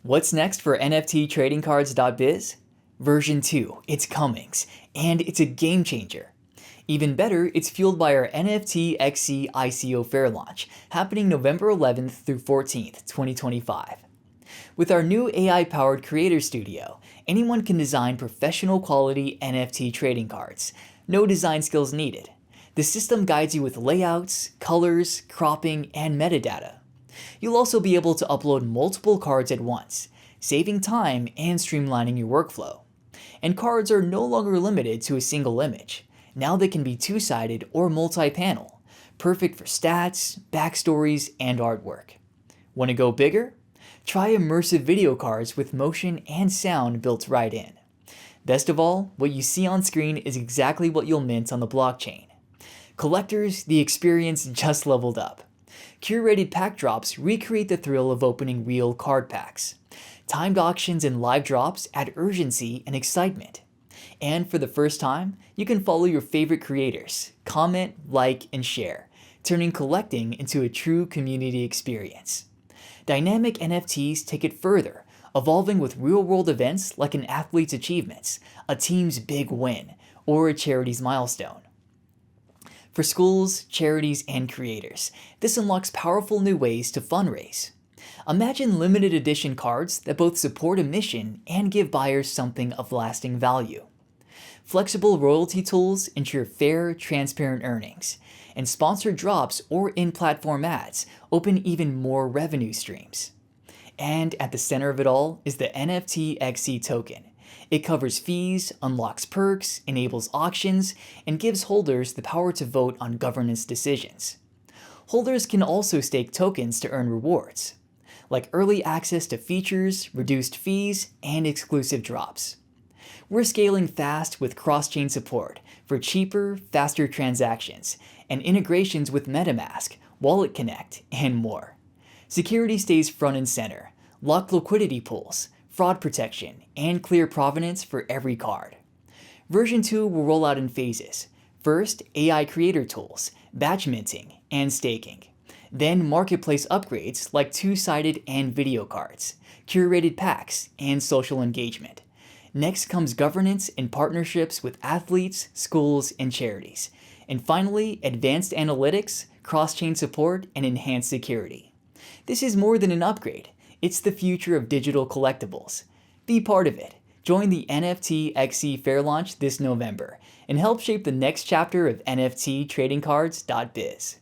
What's next for NFT-TradingCards.biz? Version 2, it's comings, and it's a game changer. Even better, it's fueled by our nftXc ICO Fair Launch, happening November 11th through 14th, 2025. With our new AI-powered creator studio, anyone can design professional quality NFT trading cards. No design skills needed. The system guides you with layouts, colors, cropping, and metadata. You'll also be able to upload multiple cards at once, saving time and streamlining your workflow. And cards are no longer limited to a single image. Now they can be two-sided or multi-panel, perfect for stats, backstories, and artwork. Want to go bigger? Try immersive video cards with motion and sound built right in. Best of all, what you see on screen is exactly what you'll mint on the blockchain. Collectors, the experience just leveled up. Curated pack drops recreate the thrill of opening real card packs. Timed auctions and live drops add urgency and excitement. And for the first time, you can follow your favorite creators, comment, like, and share, turning collecting into a true community experience. Dynamic NFTs take it further, evolving with real-world events like an athlete's achievements, a team's big win, or a charity's milestone. For schools, charities, and creators, this unlocks powerful new ways to fundraise. Imagine limited edition cards that both support a mission and give buyers something of lasting value. Flexible royalty tools ensure fair, transparent earnings, and sponsored drops or in-platform ads open even more revenue streams. And at the center of it all is the nftXc token. It covers fees, unlocks perks, enables auctions, and gives holders the power to vote on governance decisions. Holders can also stake tokens to earn rewards, like early access to features, reduced fees, and exclusive drops. We're scaling fast with cross-chain support for cheaper, faster transactions, and integrations with MetaMask, Wallet Connect, and more. Security stays front and center, locked liquidity pools, fraud protection, and clear provenance for every card. Version 2 will roll out in phases. First, AI creator tools, batch minting, and staking. Then marketplace upgrades like two-sided and video cards, curated packs, and social engagement. Next comes governance and partnerships with athletes, schools, and charities. And finally, advanced analytics, cross-chain support, and enhanced security. This is more than an upgrade. It's the future of digital collectibles. Be part of it. Join the nftXc Fair Launch this November and help shape the next chapter of NFT-TradingCards.biz.